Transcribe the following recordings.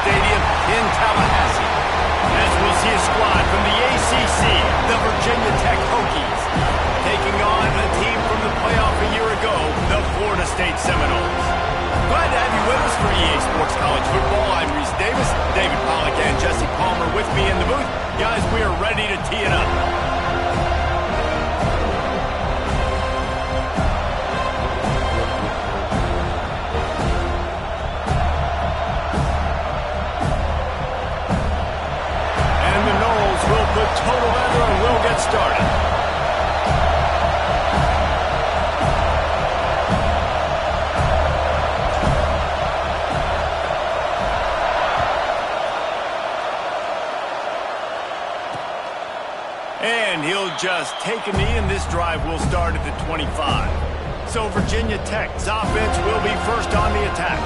Stadium in Tallahassee. As we'll see a squad from the ACC, the Virginia Tech Hokies, taking on a team from the playoff a year ago, the Florida State Seminoles. Glad to have you with us for EA Sports College Football. I'm Reese Davis, David Pollack and Jesse Palmer with me in the booth. Guys, we are ready to tee it up. And the Noles will put total leather and we'll get started. And he'll just take a knee, and this drive will start at the 25. So Virginia Tech's offense will be first on the attack.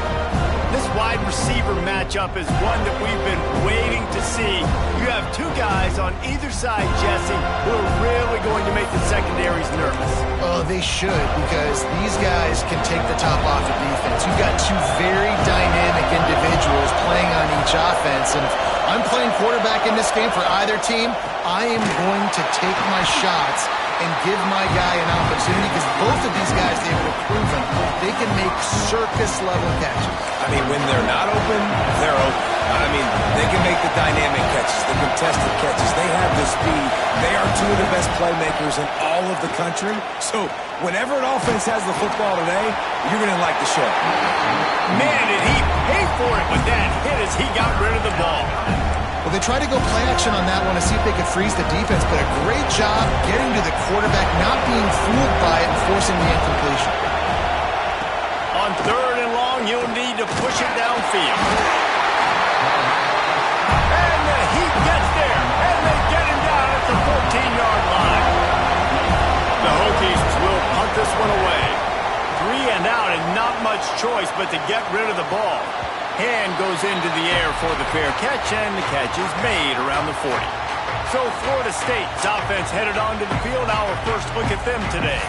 This wide receiver matchup is one that we've been waiting to see. You have two guys on either side, Jesse, who are really going to make the secondaries nervous. Oh, they should, because these guys can take the top off the defense. You've got two very dynamic individuals playing on each offense, and if I'm playing quarterback in this game for either team, I am going to take my shots and give my guy an opportunity, because both of these guys, they have proven they can make circus-level catches. I mean, when they're not open, they're open. I mean, they can make the dynamic catches, the contested catches. They have the speed. They are two of the best playmakers in all of the country. So whenever an offense has the football today, you're going to like the show. Man, did he pay for it with that hit as he got rid of the ball. Well, they tried to go play action on that one to see if they could freeze the defense, but a great job getting to the quarterback, not being fooled by it and forcing the incompletion. On third and long, you'll need to push it downfield. And the Heat gets there, and they get him down at the 14-yard line. The Hokies will punt this one away. 3 and out, and not much choice but to get rid of the ball. Hand goes into the air for the fair catch, and the catch is made around the 40. So Florida State's offense headed onto the field. Our first look at them today.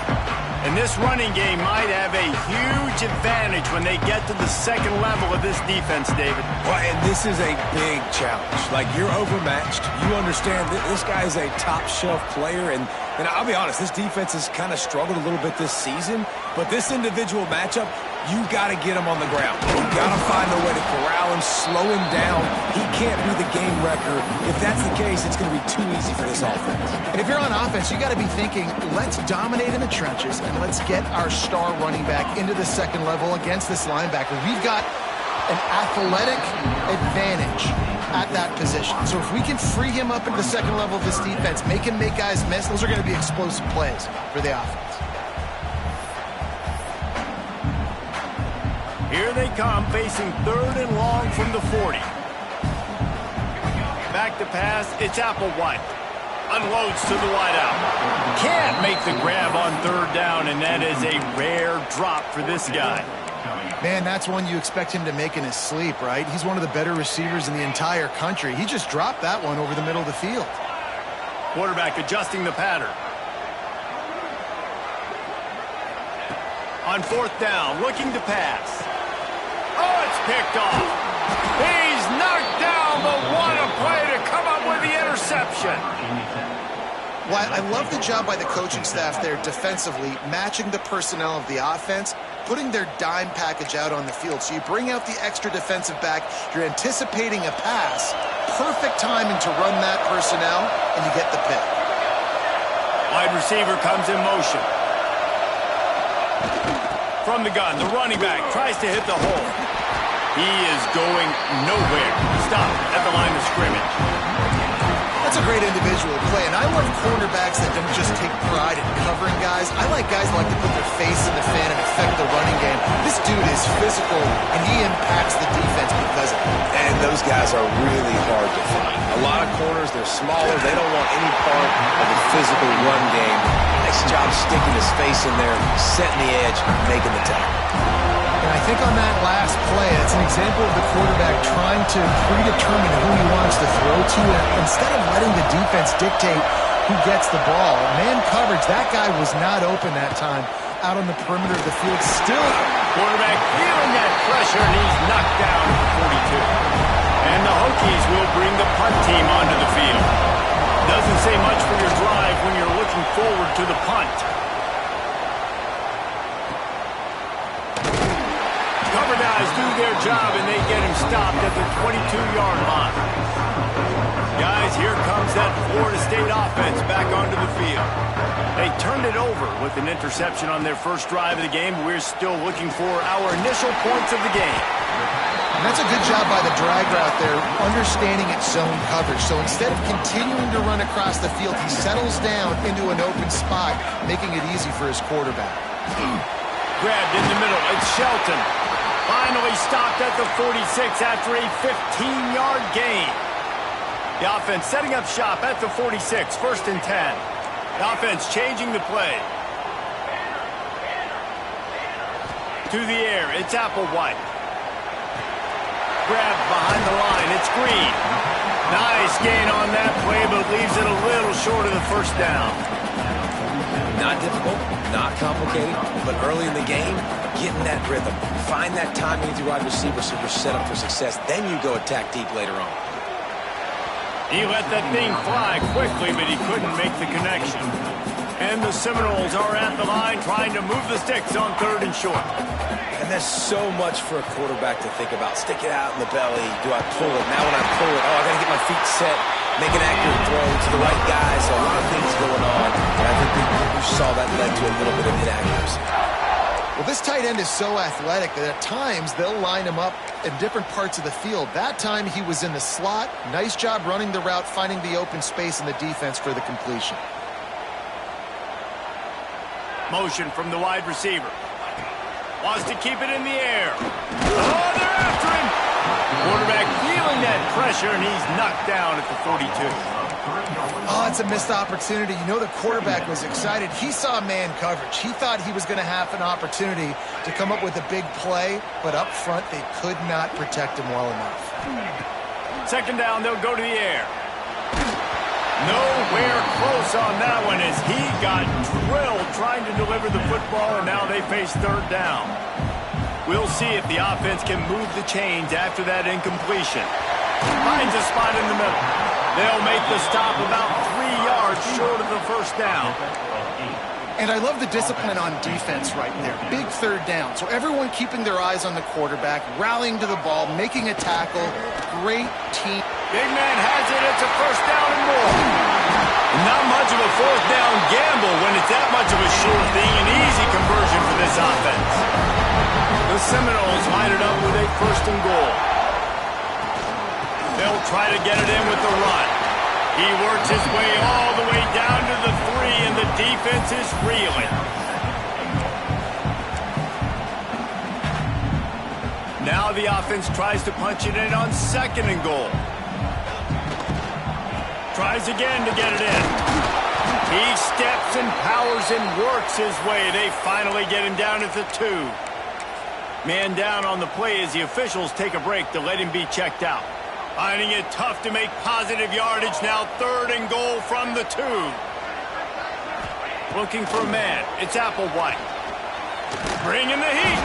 And this running game might have a huge advantage when they get to the second level of this defense, David. Well, and this is a big challenge. Like, you're overmatched. You understand that this guy is a top-shelf player, and I'll be honest, this defense has kind of struggled a little bit this season, but this individual matchup, you got to get him on the ground. You got to find a way to corral him, slow him down. He can't be the game wrecker. If that's the case, it's going to be too easy for this offense. And if you're on offense, you got to be thinking, let's dominate in the trenches and let's get our star running back into the second level against this linebacker. We've got an athletic advantage at that position. So if we can free him up into the second level of this defense, make him make guys miss, those are going to be explosive plays for the offense. Here they come, facing third and long from the 40. Back to pass, it's Applewhite. Unloads to the wideout. Can't make the grab on third down, and that is a rare drop for this guy. Man, that's one you expect him to make in his sleep, right? He's one of the better receivers in the entire country. He just dropped that one over the middle of the field. Quarterback adjusting the pattern. On fourth down, looking to pass. Oh, it's picked off. He's knocked down, but what a play to come up with the interception. Well, I love the job by the coaching staff there defensively, matching the personnel of the offense, putting their dime package out on the field. So you bring out the extra defensive back, you're anticipating a pass, perfect timing to run that personnel, and you get the pick. Wide receiver comes in motion. From the gun, the running back tries to hit the hole. He is going nowhere. Stop at the line of scrimmage. That's a great individual play, and I love cornerbacks that don't just take pride in covering guys. I like guys that like to put their face in the fan and affect the running game. This dude is physical, and he impacts the defense because of it. And those guys are really hard to find. A lot of corners, they're smaller. They don't want any part of the physical run game. Nice job sticking his face in there, setting the edge, making the tackle. And I think on that last play, it's an example of the quarterback trying to predetermine who he wants to throw to, and instead of letting the defense dictate who gets the ball. Man coverage, that guy was not open that time out on the perimeter of the field. Still, quarterback feeling that pressure, and he's knocked down at the 42. punt team onto the field. Doesn't say much for your drive when you're looking forward to the punt. Cover guys do their job, and they get him stopped at the 22-yard line. Guys, here comes that Florida State offense back onto the field. They turned it over with an interception on their first drive of the game. We're still looking for our initial points of the game. And that's a good job by the drag route there, understanding its zone coverage. So instead of continuing to run across the field, he settles down into an open spot, making it easy for his quarterback. Grabbed in the middle. It's Shelton. Finally stopped at the 46 after a 15-yard gain. The offense setting up shop at the 46, 1st and 10. The offense changing the play. To the air, it's Applewhite. Grabbed behind the line, it's Green. Nice gain on that play, but leaves it a little short of the first down. Not difficult, not complicated, but early in the game, get in that rhythm. Find that timing with your wide receiver so you're set up for success. Then you go attack deep later on. He let that thing fly quickly, but he couldn't make the connection. And the Seminoles are at the line trying to move the sticks on 3rd and short. And there's so much for a quarterback to think about. Stick it out in the belly. Do I pull it? Now when I pull it, I got to get my feet set, make an accurate throw to the right guy. So a lot of things going on. And I think you saw that led to a little bit of inaccuracy. Well, this tight end is so athletic that at times they'll line him up in different parts of the field. That time he was in the slot. Nice job running the route, finding the open space in the defense for the completion. Motion from the wide receiver. Wants to keep it in the air. Oh, they're after him. Quarterback feeling that pressure, and he's knocked down at the 42. Oh, it's a missed opportunity. You know the quarterback was excited. He saw man coverage. He thought he was going to have an opportunity to come up with a big play, but up front they could not protect him well enough. 2nd down, they'll go to the air. Nowhere close on that one as he got drilled trying to deliver the football, and now they face 3rd down. We'll see if the offense can move the chains after that incompletion. Finds a spot in the middle. They'll make the stop about 3 yards short of the first down. And I love the discipline on defense right there. Big 3rd down. So everyone keeping their eyes on the quarterback, rallying to the ball, making a tackle. Great team. Big man has it. It's a 1st down and more. Not much of a 4th down gamble when it's that much of a sure thing. An easy conversion for this offense. The Seminoles line it up with a 1st and goal. They'll try to get it in with the run. He works his way all the way down to the 3, and the defense is reeling. Now the offense tries to punch it in on 2nd and goal. Tries again to get it in. He steps and powers and works his way. They finally get him down at the 2. Man down on the play as the officials take a break to let him be checked out. Finding it tough to make positive yardage. Now 3rd and goal from the 2. Looking for a man. It's Applewhite. Bringing the heat.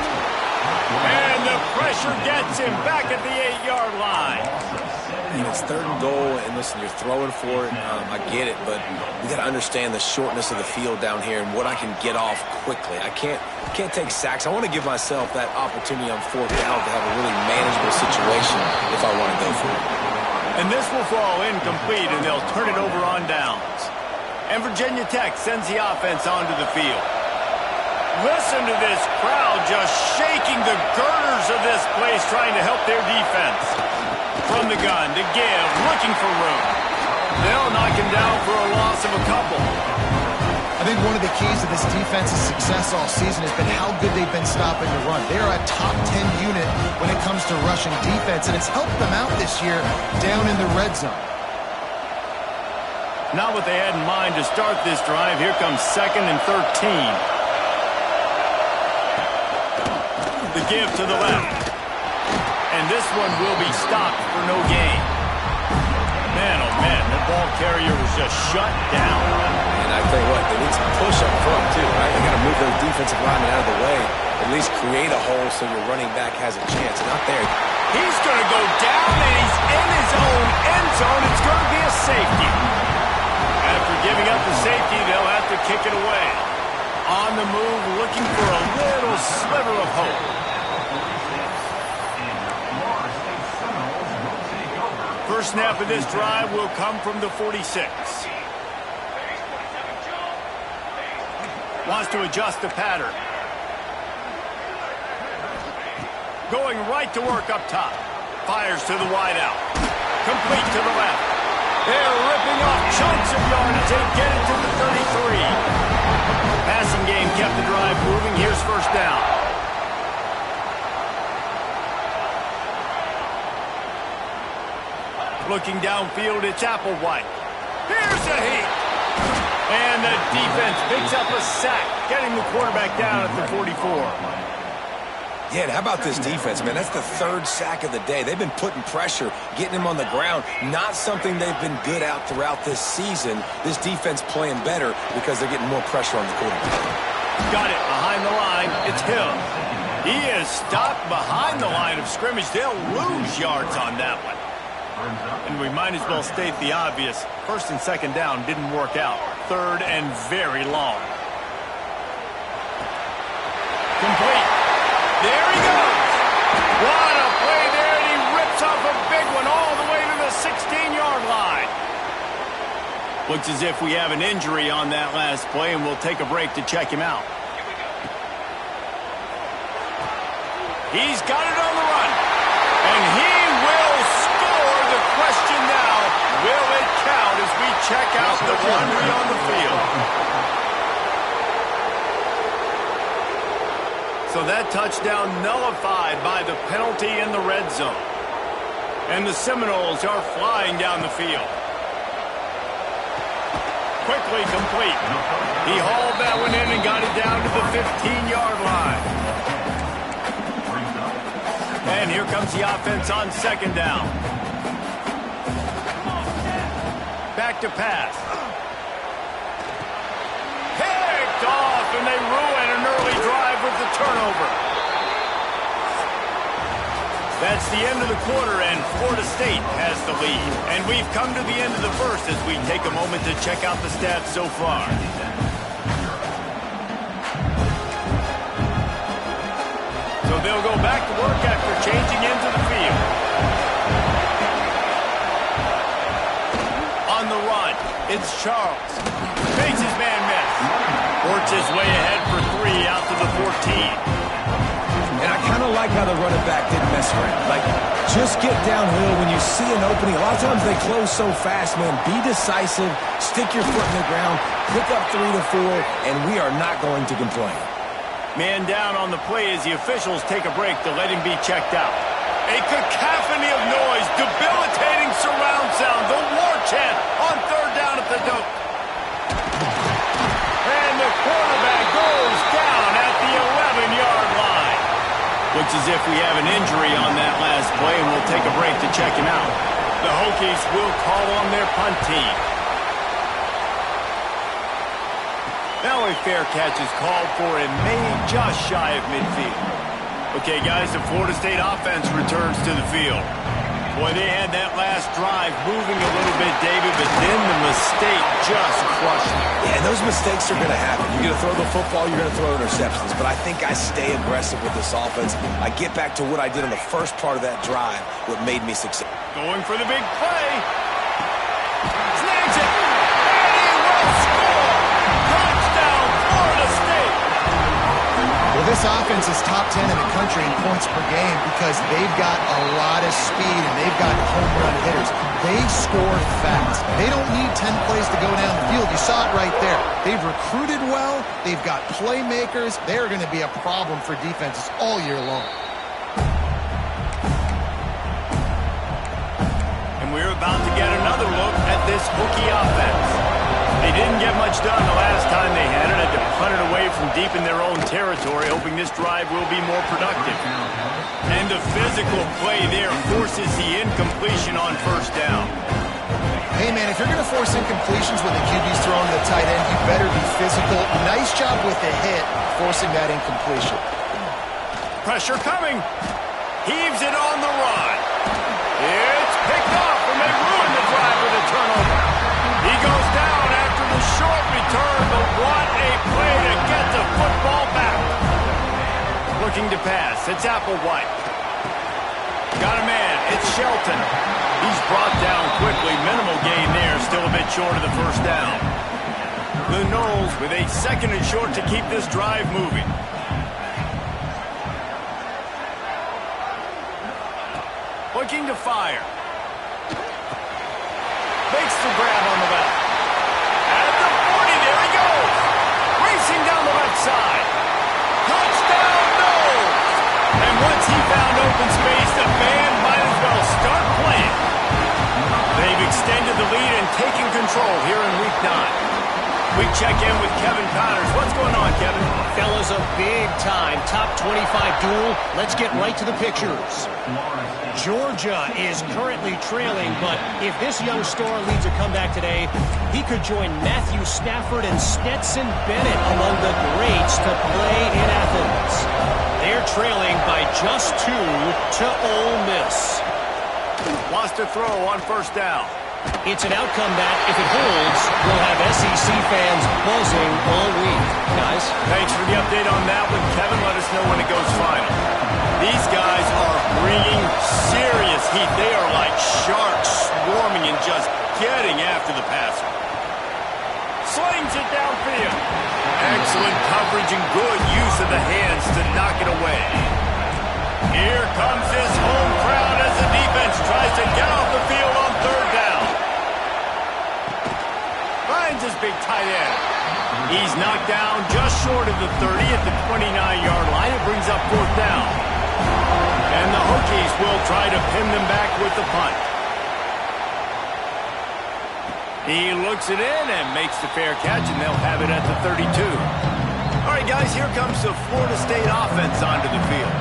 And the pressure gets him back at the 8-yard line. And it's 3rd and goal, and listen, you're throwing for it. I get it, but we got to understand the shortness of the field down here and what I can get off quickly. I can't take sacks. I want to give myself that opportunity on 4th down to have a really manageable situation if I want to go for it. And this will fall incomplete, and they'll turn it over on downs. And Virginia Tech sends the offense onto the field. Listen to this crowd just shaking the girders of this place, trying to help their defense. From the gun to give, looking for room. They'll knock him down for a loss of a couple. I think one of the keys to this defense's success all season has been how good they've been stopping the run. They are a top 10 unit when it comes to rushing defense, and it's helped them out this year down in the red zone. Not what they had in mind to start this drive. Here comes 2nd and 13. The give to the left. And this one will be stopped for no gain. Man, oh man, the ball carrier was just shut down. And I tell you what, they need some push up front too, right? They got to move those defensive linemen out of the way. At least create a hole so your running back has a chance. Not there. He's going to go down, and he's in his own end zone. It's safety. After giving up the safety, they'll have to kick it away. On the move, looking for a little sliver of hope. First snap of this drive will come from the 46. Wants to adjust the pattern. Going right to work up top. Fires to the wide out. Complete to the left. They're ripping off chunks of yardage. They get it to the 33. Passing game kept the drive moving. Here's first down. Looking downfield, it's Applewhite. Here's a heat. And the defense picks up a sack, getting the quarterback down at the 44. Yeah, and how about this defense, man? That's the third sack of the day. They've been putting pressure, getting him on the ground. Not something they've been good at throughout this season. This defense playing better because they're getting more pressure on the quarterback. Got it behind the line. It's Hill. He is stopped behind the line of scrimmage. They'll lose yards on that one. And we might as well state the obvious. First and second down didn't work out. Third and very long. Complete. There he goes. What a play there, and he rips off a big one all the way to the 16-yard line. Looks as if we have an injury on that last play, and we'll take a break to check him out. He's got it on the run, and he will score. The question now, will it count as we check out the laundry on the field? So that touchdown nullified by the penalty in the red zone. And the Seminoles are flying down the field. Quickly complete. He hauled that one in and got it down to the 15-yard line. And here comes the offense on second down. Back to pass. Picked off, and they ruin an early drive with the turnover. That's the end of the quarter, and Florida State has the lead. And we've come to the end of the first as we take a moment to check out the stats so far. So they'll go back to work after changing into the field. On the run, it's Charles. Makes his man miss. Works his way ahead for 3 out to the 14. And I kind of like how the running back didn't mess around. Like, just get downhill when you see an opening. A lot of times they close so fast, man. Be decisive, stick your foot in the ground, pick up 3 to 4, and we are not going to complain. Man down on the play as the officials take a break to let him be checked out. A cacophony of noise, debilitating surround sound, the war chant on third down at the dope. And the quarterback goes down at the 11-yard line. Looks as if we have an injury on that last play, and we'll take a break to check him out. The Hokies will call on their punt team. Now a fair catch is called for and made just shy of midfield. Okay, guys, the Florida State offense returns to the field. Boy, they had that last drive moving a little bit, David, but then the mistake just crushed them. Yeah, and those mistakes are going to happen. You're going to throw the football, you're going to throw interceptions. But I think I stay aggressive with this offense. I get back to what I did on the first part of that drive, what made me successful. Going for the big play. Snags it. And he will score. Touchdown, Florida State. Well, this offense is top 10 in the country in points per game because they've got a lot of speed and they've got home run hitters. They score fast. They don't need 10 plays to go down the field. You saw it right there. They've recruited well. They've got playmakers. They're going to be a problem for defenses all year long. And we're about to get another look at this Hokie offense. They didn't get much done the last time they had it. Had to punt it away from deep in their own territory, hoping this drive will be more productive. And the physical play there forces the incompletion on first down. Hey, man, if you're going to force incompletions when the QB's throwing to the tight end, you better be physical. Nice job with the hit, forcing that incompletion. Pressure coming. Heaves it on the run. It's picked off, and they ruin the drive with a turnover. Working to pass. It's Applewhite. Got a man. It's Shelton. He's brought down quickly. Minimal gain there. Still a bit short of the first down. The Noles with a 2nd and short to keep this drive moving. Looking to fire. Makes the grab on the left. At the 40, there he goes. Racing down the left side. Touchdown, Noles. And once he found open space, the band might as well start playing. They've extended the lead and taken control here in Week 9. We check in with Kevin Connors. What's going on, Kevin? Fellas, a big-time top 25 duel. Let's get right to the pictures. Georgia is currently trailing, but if this young star leads a comeback today, he could join Matthew Stafford and Stetson Bennett among the greats to play in Athens. They're trailing by just 2 to Ole Miss. Wants to throw on first down. It's an outcome that, if it holds, will have SEC fans buzzing all week. Guys? Thanks for the update on that one. Kevin, let us know when it goes final. These guys are bringing serious heat. They are like sharks swarming and just getting after the passer. Slings it downfield. Excellent coverage and good use of the hands to knock it away. Here comes this home crowd as the defense tries to get off the field on third down. Finds his big tight end. He's knocked down just short of the 30 at the 29-yard line. It brings up fourth down. And the Hokies will try to pin them back with the punt. He looks it in and makes the fair catch, and they'll have it at the 32. All right, guys, here comes the Florida State offense onto the field.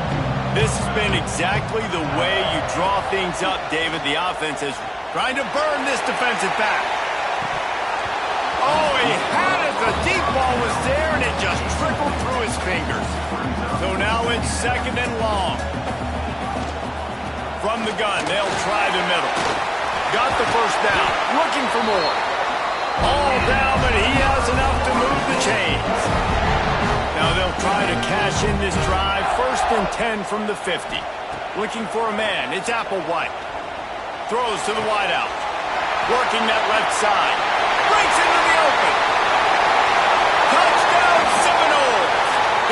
This has been exactly the way you draw things up, David. The offense is trying to burn this defensive back. Oh, he had it. The deep ball was there, and it just trickled through his fingers. So now it's 2nd and long. From the gun, they'll try the middle. Got the first down. Looking for more. All down, but he has enough to move the chains. Now they'll try to cash in this drive. 1st and 10 from the 50. Looking for a man. It's Applewhite. Throws to the wideout. Working that left side. Breaks into the open. Touchdown, Seminoles.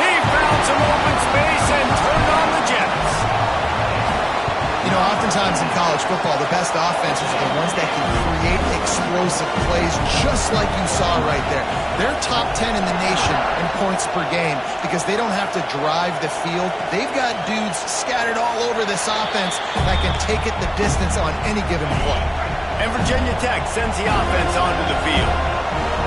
He found some open space and turned on the Jets. You know, oftentimes in college football, the best offenses are the ones that can create explosive plays, just like you saw right there. They're top 10 in the nation in points per game because they don't have to drive the field. They've got dudes scattered all over this offense that can take it the distance on any given play. And Virginia Tech sends the offense onto the field.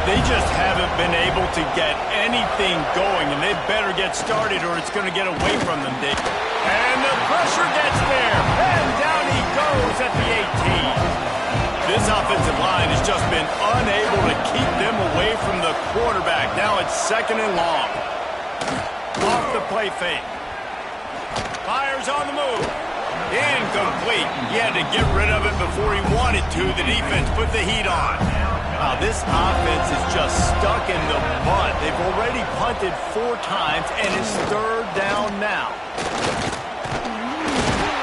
They just haven't been able to get anything going, and they better get started or it's going to get away from them, Dick. And the pressure gets there, and down he goes at the 18. This offensive line has just been unable to keep them away from the quarterback. Now it's 2nd and long. Off the play fake. Fires on the move. Incomplete. He had to get rid of it before he wanted to. The defense put the heat on. Wow, this offense is just stuck in the bunt. They've already punted 4 times, and it's 3rd down now.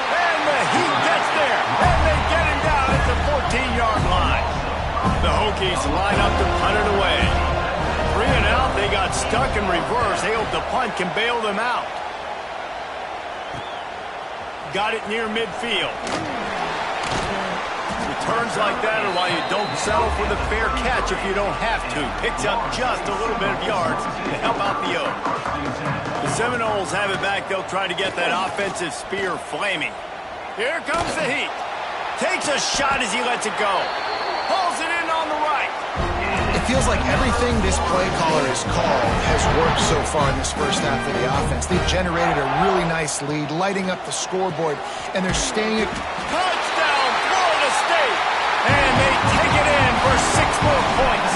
And the heat gets there, and they get him down at the 14-yard line. The Hokies line up to punt it away. 3 and out, they got stuck in reverse. They hope the punt can bail them out. Got it near midfield. Returns like that are why you don't settle for the fair catch if you don't have to. Picks up just a little bit of yards to help out the Oaks. The Seminoles have it back. They'll try to get that offensive spear flaming. Here comes the heat. Takes a shot as he lets it go. Pulls it in on the right. It feels like everything this play caller has called has worked so far in this first half of the offense. They've generated a really nice lead, lighting up the scoreboard, and they're staying at... Touchdown, Florida State! And they take it in for 6 more points.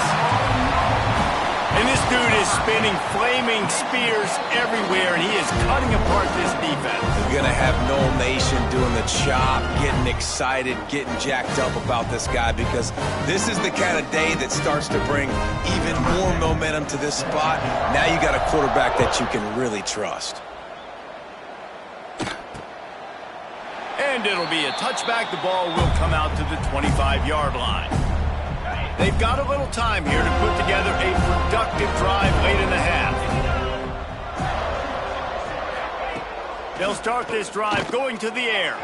And this dude is spinning flaming spears everywhere, and he is cutting apart this defense. You're going to have Nole Nation doing the chop, getting excited, getting jacked up about this guy because this is the kind of day that starts to bring even more momentum to this spot. Now you got a quarterback that you can really trust. and it'll be a touchback. The ball will come out to the 25-yard line. They've got a little time here to put together a productive drive late in the half. They'll start this drive going to the air.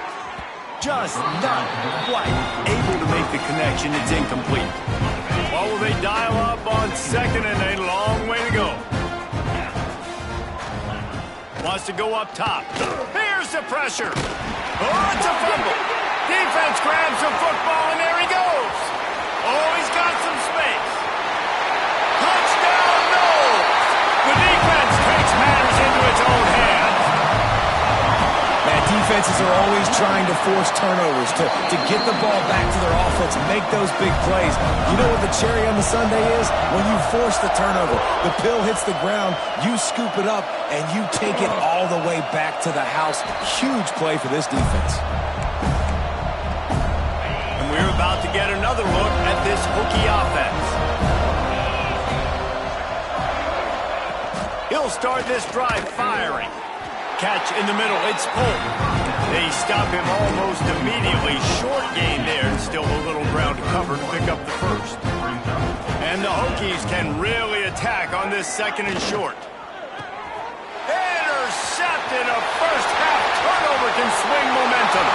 Just not quite able to make the connection. It's incomplete. Well, will they dial up on second and a long way to go? Wants to go up top. Here's the pressure. Oh, it's a fumble. Defense grabs the football, and there he goes. Oh, he's got some space. Touchdown, no! The defense takes matters into its own hands. Man, defenses are always trying to force turnovers to get the ball back to their offense and make those big plays. You know what the cherry on the sundae is? When you force the turnover, the pill hits the ground, you scoop it up, and you take it all the way back to the house. Huge play for this defense. And we're about to get another look at this Hokie offense. He'll start this drive firing. Catch in the middle, it's Polk. They stop him almost immediately. Short gain there, and still a little ground to cover to pick up the first. And the Hokies can really attack on this second and short. Intercepted, a first half turnover can swing momentum.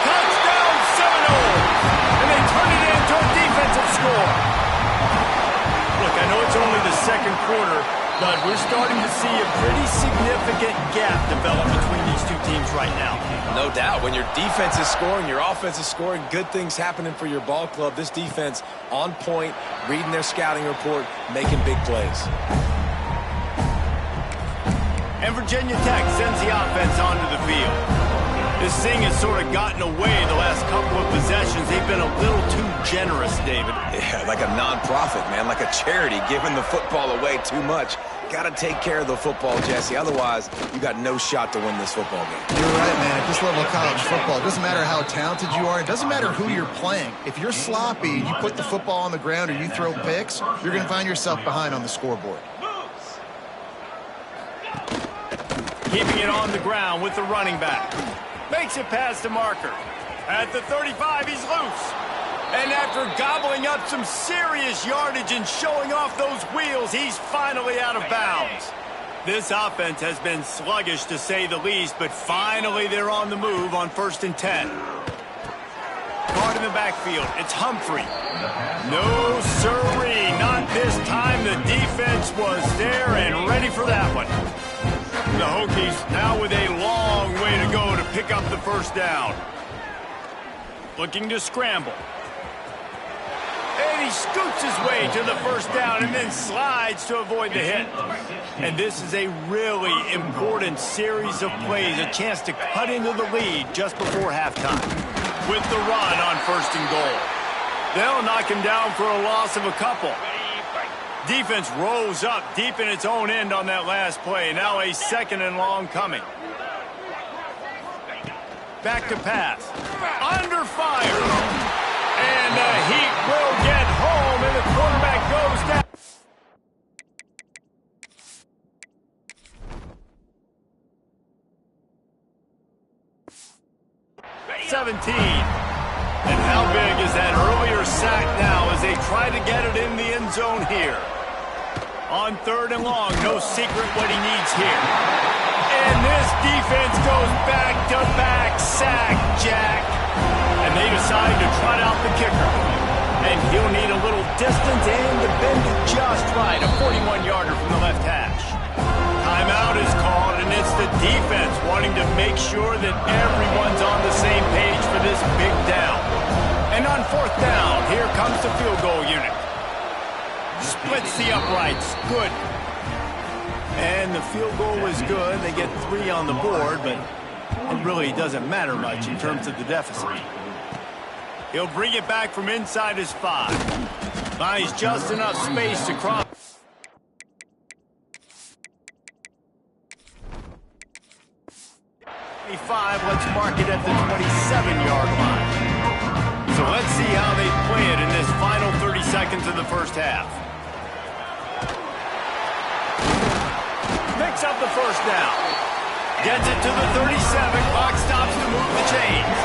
Touchdown Seminoles! And they turn it into a defensive score. Look, I know it's only the second quarter, but we're starting to see a pretty significant gap develop between these two teams right now. No doubt. When your defense is scoring, your offense is scoring, good things happening for your ball club. This defense on point, reading their scouting report, making big plays. And Virginia Tech sends the offense onto the field. This thing has sort of gotten away the last couple of possessions. They've been a little too generous, David. Yeah, like a non-profit, man, like a charity, giving the football away too much. Got to take care of the football, Jesse. Otherwise, you got no shot to win this football game. You're right, man. At this level of college football, it doesn't matter how talented you are. It doesn't matter who you're playing. If you're sloppy, you put the football on the ground or you throw picks, you're going to find yourself behind on the scoreboard. Keeping it on the ground with the running back. Makes it past the marker. At the 35, he's loose. And after gobbling up some serious yardage and showing off those wheels, he's finally out of bounds. This offense has been sluggish, to say the least, but finally they're on the move on 1st and 10. Guard in the backfield. It's Humphrey. No sirree, not this time. The defense was there and ready for that one. The Hokies now with a long way to go to pick up the first down. Looking to scramble. And he scoots his way to the first down and then slides to avoid the hit. And this is a really important series of plays, a chance to cut into the lead just before halftime. With the run on 1st and goal. They'll knock him down for a loss of a couple. Defense rose up deep in its own end on that last play. Now a 2nd and long coming. Back to pass. Under fire. And the Heat will get home, and the quarterback goes down. And how big is that earlier sack now as they try to get it in the end zone here? On 3rd and long, no secret what he needs here. And this defense goes back-to-back sack, Jack. And they decide to trot out the kicker. And he'll need a little distance and to bend it just right. A 41-yarder from the left hash. Timeout is called, and it's the defense wanting to make sure that everyone's on the same page for this big down. And on 4th down, here comes the field goal unit. Splits the uprights. Good. And the field goal was good. They get 3 on the board, but it really doesn't matter much in terms of the deficit. He'll bring it back from inside his 5. Buys just enough space to cross. 25, let's mark it at the 27-yard line. So let's see how they play it in this final 30 seconds of the first half. Picks up the first down. Gets it to the 37. Clock stops to move the chains.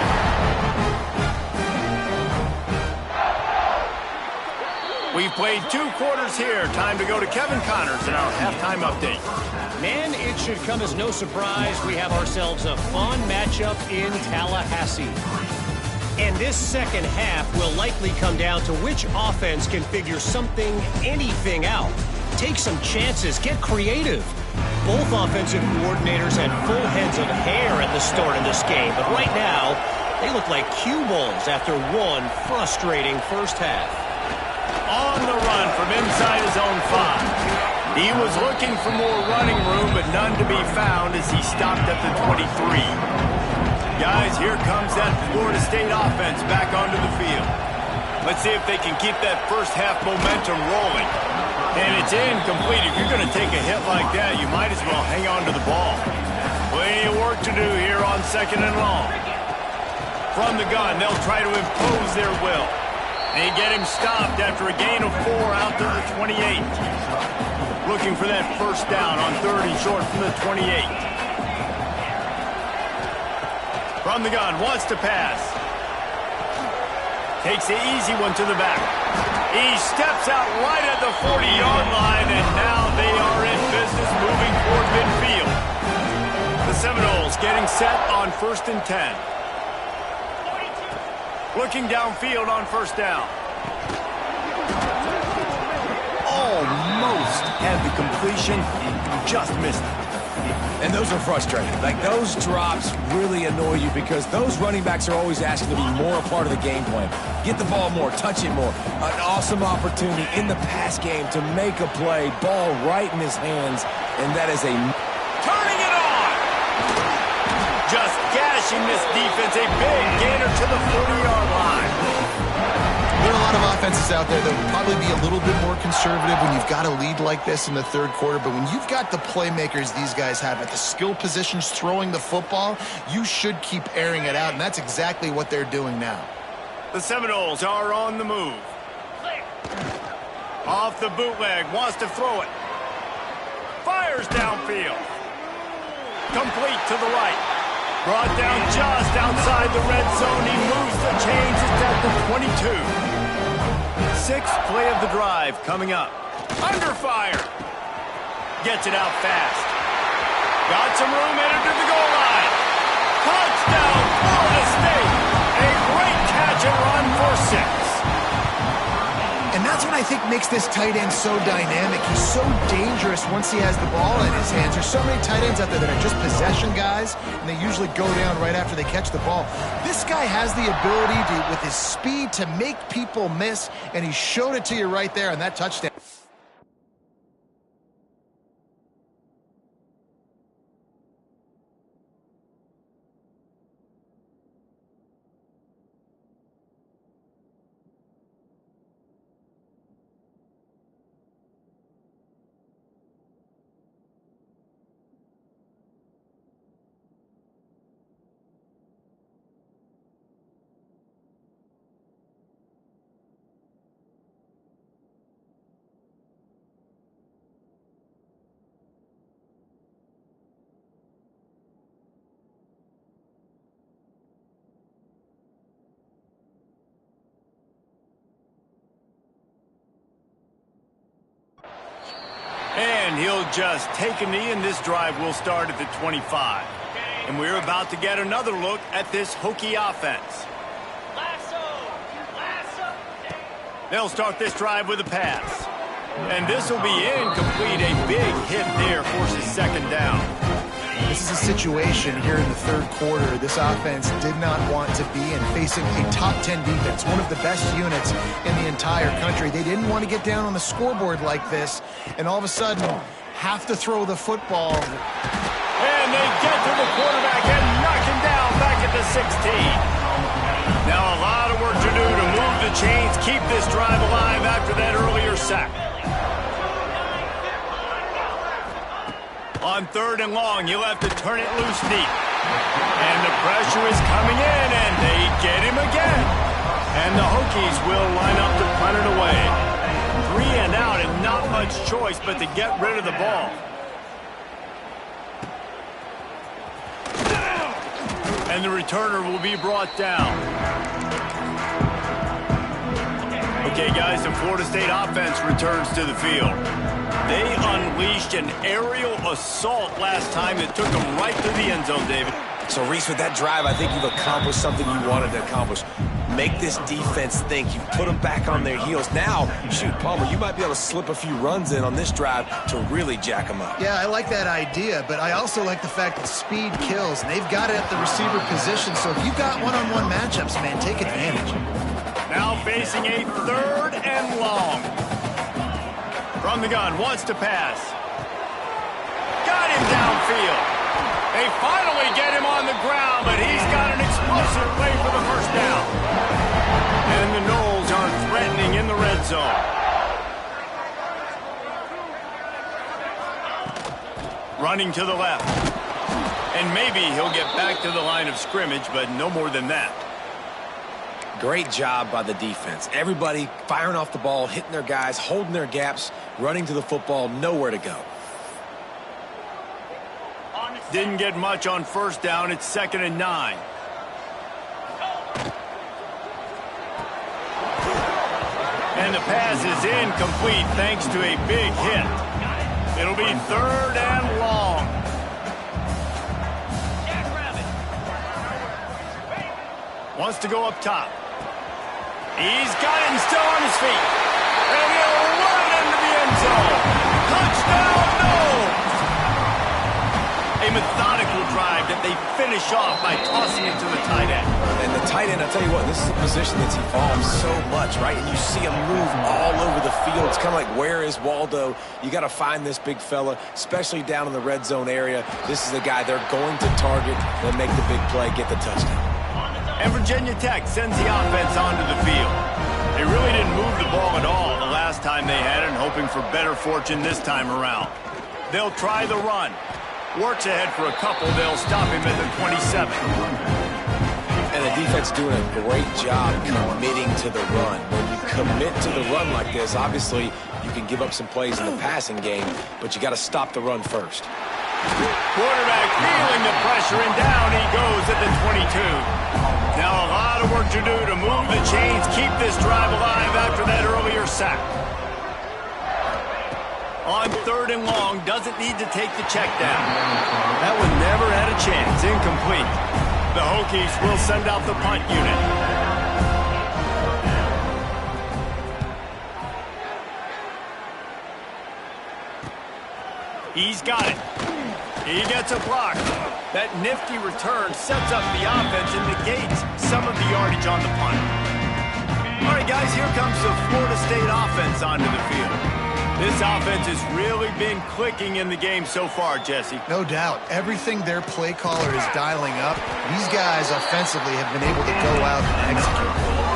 We've played 2 quarters here. Time to go to Kevin Connors in our halftime update. Man, it should come as no surprise we have ourselves a fun matchup in Tallahassee. And this second half will likely come down to which offense can figure something, anything out. Take some chances, get creative. Both offensive coordinators had full heads of hair at the start of this game, but right now, they look like cue balls after one frustrating first half. On the run from inside his own 5. He was looking for more running room, but none to be found as he stopped at the 23. Guys, here comes that Florida State offense back onto the field. Let's see if they can keep that first half momentum rolling. And it's incomplete. If you're going to take a hit like that, you might as well hang on to the ball. Plenty of work to do here on 2nd and long. From the gun, they'll try to impose their will. They get him stopped after a gain of 4 out to the 28. Looking for that first down on 3rd and short from the 28. From the gun, wants to pass. Takes the easy one to the back. He steps out right at the 40-yard line, and now they are in business moving toward midfield. The Seminoles getting set on 1st and 10. Looking downfield on 1st down. Almost had the completion, just missed it. And those are frustrating. Like, those drops really annoy you because those running backs are always asking to be more a part of the game plan. Get the ball more, touch it more. An awesome opportunity in the pass game to make a play, ball right in his hands, and that is a... Turning it on! Just gashing this defense, a big gainer to the 40-yard line. There are a lot of offenses out there that would probably be a little bit more conservative when you've got a lead like this in the 3rd quarter, but when you've got the playmakers these guys have at the skill positions throwing the football, you should keep airing it out, and that's exactly what they're doing now. The Seminoles are on the move. Off the bootleg, wants to throw it. Fires downfield. Complete to the right. Brought down just outside the red zone. He moves the chains. It's at the 22. 6th play of the drive coming up. Under fire. Gets it out fast. Got some room, headed to the goal line. Touchdown, Florida State. A great catch and run for 6. And that's what I think makes this tight end so dynamic. He's so dangerous once he has the ball in his hands. There's so many tight ends out there that are just possession guys, and they usually go down right after they catch the ball. This guy has the ability to, with his speed, to make people miss, and he showed it to you right there on that touchdown. And he'll just take a knee, and this drive will start at the 25. And we're about to get another look at this Hokie offense. They'll start this drive with a pass. And this will be incomplete. A big hit there forces 2nd down. This is a situation here in the 3rd quarter this offense did not want to be in, facing a top 10 defense, one of the best units in the entire country. They didn't want to get down on the scoreboard like this, and all of a sudden have to throw the football. And they get to the quarterback and knock him down back at the 16. Now a lot of work to do to move the chains, keep this drive alive after that earlier sack. On 3rd and long, you'll have to turn it loose deep. And the pressure is coming in, and they get him again. And the Hokies will line up to punt it away. 3 and out, and not much choice but to get rid of the ball. And the returner will be brought down. Okay, guys, the Florida State offense returns to the field. They unleashed an aerial assault last time that took them right to the end zone, David. So, Reese, with that drive, I think you've accomplished something you wanted to accomplish. Make this defense think. You put them back on their heels. Now, shoot, Palmer, you might be able to slip a few runs in on this drive to really jack them up. Yeah, I like that idea, but I also like the fact that speed kills, and they've got it at the receiver position, so if you've got one-on-one matchups, man, take advantage. Now facing a 3rd and long. From the gun, wants to pass. Got him downfield. They finally get him on the ground, but he's got an explosive play for the first down. And the Noles are threatening in the red zone. Running to the left. And maybe he'll get back to the line of scrimmage, but no more than that. Great job by the defense. Everybody firing off the ball, hitting their guys, holding their gaps, running to the football, nowhere to go. Didn't get much on first down. It's 2nd and 9. And the pass is incomplete thanks to a big hit. It'll be 3rd and long. Wants to go up top. He's got it and still on his feet. And he'll run into the end zone. Touchdown, Noles! A methodical drive that they finish off by tossing it to the tight end. And the tight end, I'll tell you what, this is a position that's evolved so much, right? And you see him move all over the field. It's kind of like, where is Waldo? You got to find this big fella, especially down in the red zone area. This is the guy they're going to target and make the big play, get the touchdown. And Virginia Tech sends the offense onto the field. They really didn't move the ball at all the last time they had it, and hoping for better fortune this time around. They'll try the run. Works ahead for a couple. They'll stop him at the 27. And the defense doing a great job committing to the run. When you commit to the run like this, obviously you can give up some plays in the passing game, but you got to stop the run first. Quarterback feeling the pressure, and down he goes at the 22. Now a lot of work to do to move the chains, keep this drive alive after that earlier sack. On 3rd and long, doesn't need to take the check down. That one never had a chance. Incomplete. The Hokies will send out the punt unit. He's got it. He gets a block. That nifty return sets up the offense and negates some of the yardage on the punt. All right, guys, here comes the Florida State offense onto the field. This offense has really been clicking in the game so far, Jesse. No doubt. Everything their play caller is dialing up, these guys offensively have been able to go out and execute.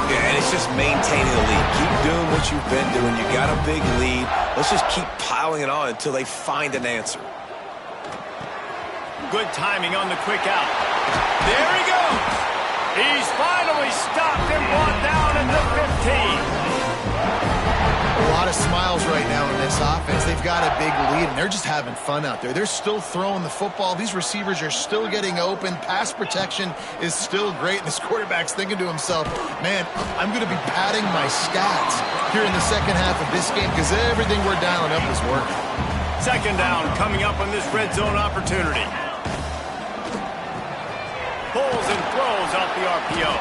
Yeah, and it's just maintaining the lead. Keep doing what you've been doing. You got a big lead. Let's just keep piling it on until they find an answer. Good timing on the quick out. There he goes. He's finally stopped and brought down at the 15. A lot of smiles right now in this offense. They've got a big lead, and they're just having fun out there. They're still throwing the football. These receivers are still getting open. Pass protection is still great. And this quarterback's thinking to himself, man, I'm going to be padding my stats here in the second half of this game because everything we're dialing up is working. 2nd down coming up on this red zone opportunity. Pulls and throws off the RPO.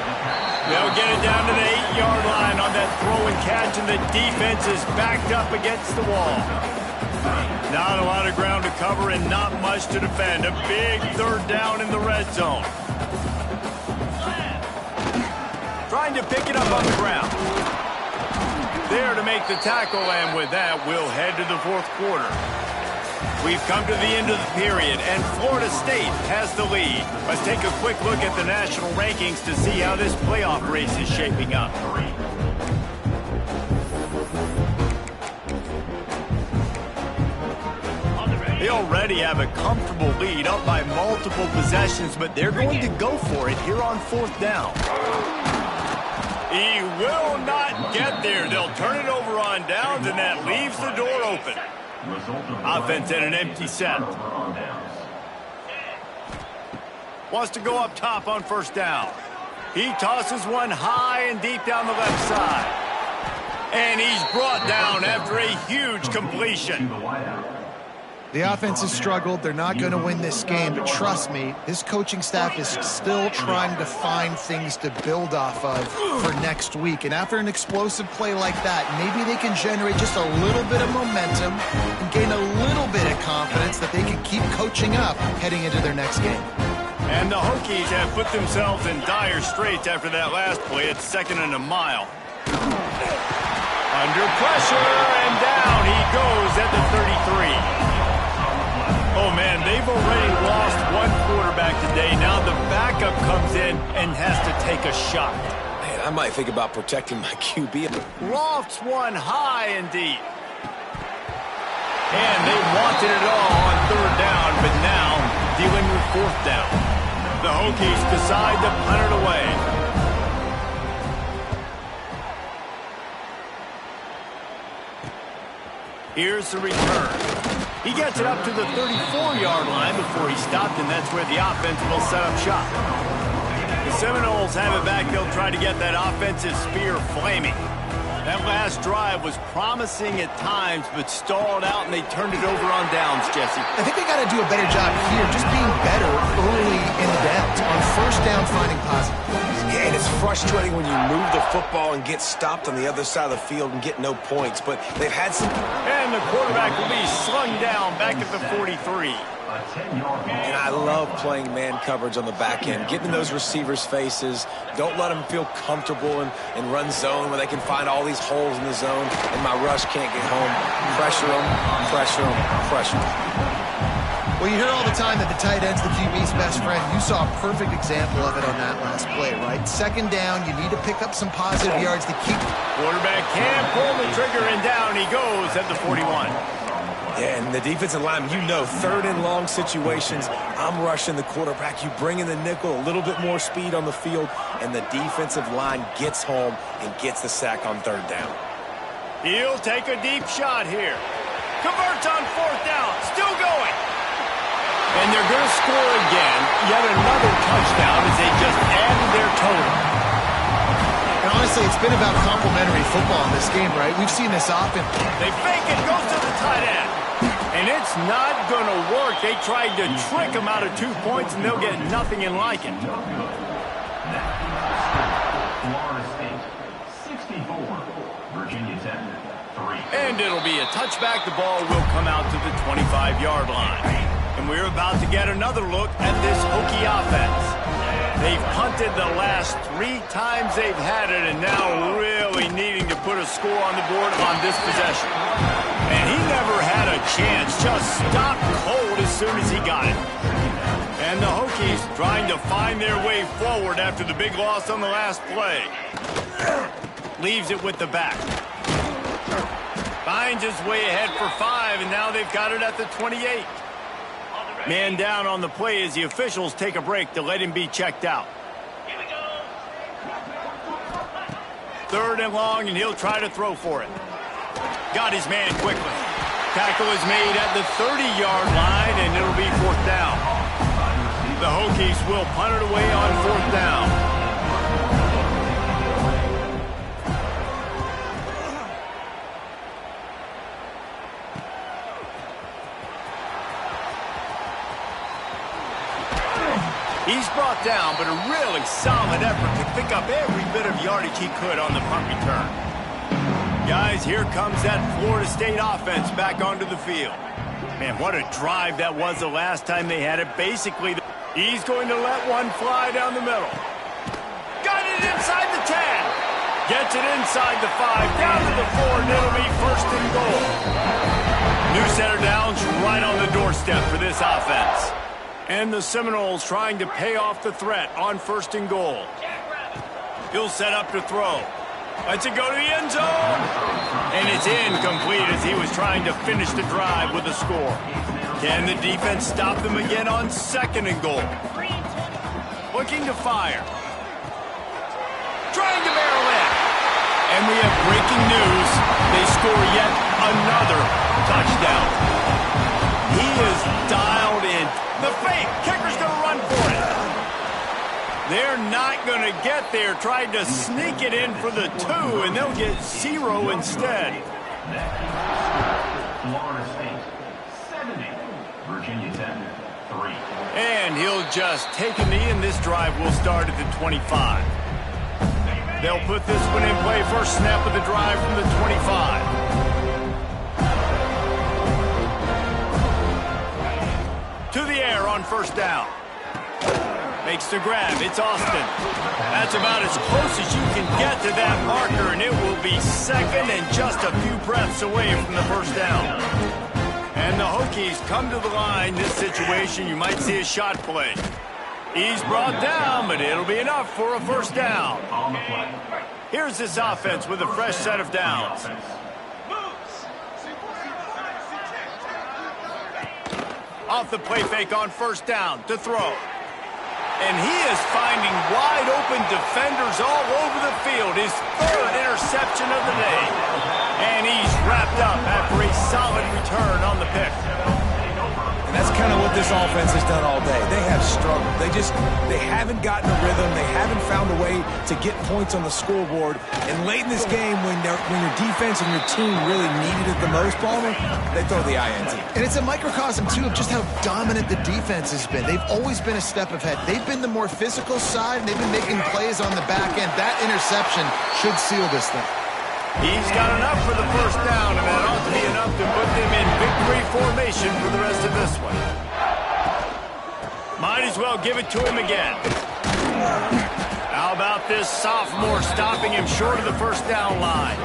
They'll get it down to the 8-yard line on that throw and catch, and the defense is backed up against the wall. Not a lot of ground to cover and not much to defend. A big 3rd down in the red zone. Trying to pick it up on the ground. There to make the tackle, and with that, we'll head to the 4th quarter. We've come to the end of the period, and Florida State has the lead. Let's take a quick look at the national rankings to see how this playoff race is shaping up. They already have a comfortable lead, up by multiple possessions, but they're going to go for it here on 4th down. He will not get there. They'll turn it over on downs, and that leaves the door open. Offense at an empty set. Wants to go up top on first down. He tosses one high and deep down the left side. And he's brought down after a huge completion. The offense has struggled. They're not going to win this game, but trust me, this coaching staff is still trying to find things to build off of for next week. And after an explosive play like that, maybe they can generate just a little bit of momentum and gain a little bit of confidence that they can keep coaching up heading into their next game. And the Hokies have put themselves in dire straits after that last play at 2nd and a mile. Under pressure, and down he goes at the 33. Oh, man, they've already lost one quarterback today. Now the backup comes in and has to take a shot. Man, I might think about protecting my QB. Lofts one high and deep. And they wanted it all on 3rd down, but now dealing with 4th down. The Hokies decide to punt it away. Here's the return. He gets it up to the 34-yard line before he stopped, and that's where the offense will set up shop. The Seminoles have it back. They'll try to get that offensive spear flaming. That last drive was promising at times, but stalled out, and they turned it over on downs, Jesse. I think they got to do a better job here, just being better early in the downs. On first down, finding positive. Yeah, and it's frustrating when you move the football and get stopped on the other side of the field and get no points, but they've had some... And the quarterback will be slung down back at the 43. And I love playing man coverage on the back end, getting in those receivers' faces. Don't let them feel comfortable and run zone where they can find all these holes in the zone, and my rush can't get home. Pressure them, pressure them, pressure them. Well, you hear all the time that the tight end's the QB's best friend. You saw a perfect example of it on that last play, right? 2nd down, you need to pick up some positive yards to keep. Quarterback can't pull the trigger, and down he goes at the 41. Yeah, and the defensive line, you know, 3rd and long situations, I'm rushing the quarterback. You bring in the nickel, a little bit more speed on the field, and the defensive line gets home and gets the sack on 3rd down. He'll take a deep shot here. Converts on 4th down, still going. And they're going to score again. Yet another touchdown as they just added their total. And honestly, it's been about complementary football in this game, right? We've seen this often. They fake it, goes to the tight end. And it's not going to work. They tried to trick him out of 2 points, and they'll get nothing in like it. Florida State, 64. Virginia Tech, 3. And it'll be a touchback. The ball will come out to the 25-yard line. And we're about to get another look at this Hokie offense. They've punted the last 3 times they've had it, and now really needing to put a score on the board on this possession. And he never had a chance, just stopped cold as soon as he got it. And the Hokies trying to find their way forward after the big loss on the last play. Leaves it with the back. Finds his way ahead for 5, and now they've got it at the 28. Man down on the play as the officials take a break to let him be checked out. 3rd and long, and he'll try to throw for it. Got his man quickly. Tackle is made at the 30-yard line, and it'll be 4th down. The Hokies will punt it away on 4th down. He's brought down, but a really solid effort to pick up every bit of yardage he could on the punt return. Guys, here comes that Florida State offense back onto the field. Man, what a drive that was the last time they had it. Basically, he's going to let one fly down the middle. Got it inside the 10. Gets it inside the 5, down to the 4, and it'll be 1st and goal. New center downs right on the doorstep for this offense. And the Seminoles trying to pay off the threat on 1st and goal. He'll set up to throw. Lets it go to the end zone. And it's incomplete as he was trying to finish the drive with a score. Can the defense stop them again on 2nd and goal? Looking to fire. Trying to barrel in. And we have breaking news. They score yet another touchdown. He is dialed in. The fake. Kicker's going to run for it. They're not going to get there. Tried to sneak it in for the 2, and they'll get 0 instead. Florida State, 70. Virginia Tech, 3. And he'll just take a knee, and this drive will start at the 25. They'll put this one in play. First snap of the drive from the 25. To the air on first down. Makes the grab. It's Austin. That's about as close as you can get to that marker, and it will be second and just a few breaths away from the first down. And the Hokies come to the line. This situation, you might see a shot play. He's brought down, but it'll be enough for a first down. On the play. Here's this offense with a fresh set of downs. Off the play fake on first down to throw. And he is finding wide open defenders all over the field. His 3rd interception of the day. And he's wrapped up after a solid return on the pick. And that's kind of what this offense has done all day. They have struggled. They haven't gotten a rhythm. They haven't found a way to get points on the scoreboard. And late in this game, when your defense and your team really needed it the most, Palmer, they throw the INT. And it's a microcosm, too, of just how dominant the defense has been. They've always been a step ahead. They've been the more physical side, and they've been making plays on the back end. That interception should seal this thing. He's got enough for the first down, and that ought to be enough to put them in victory formation for the rest of this one. Might as well give it to him again. How about this sophomore stopping him short of the first down line?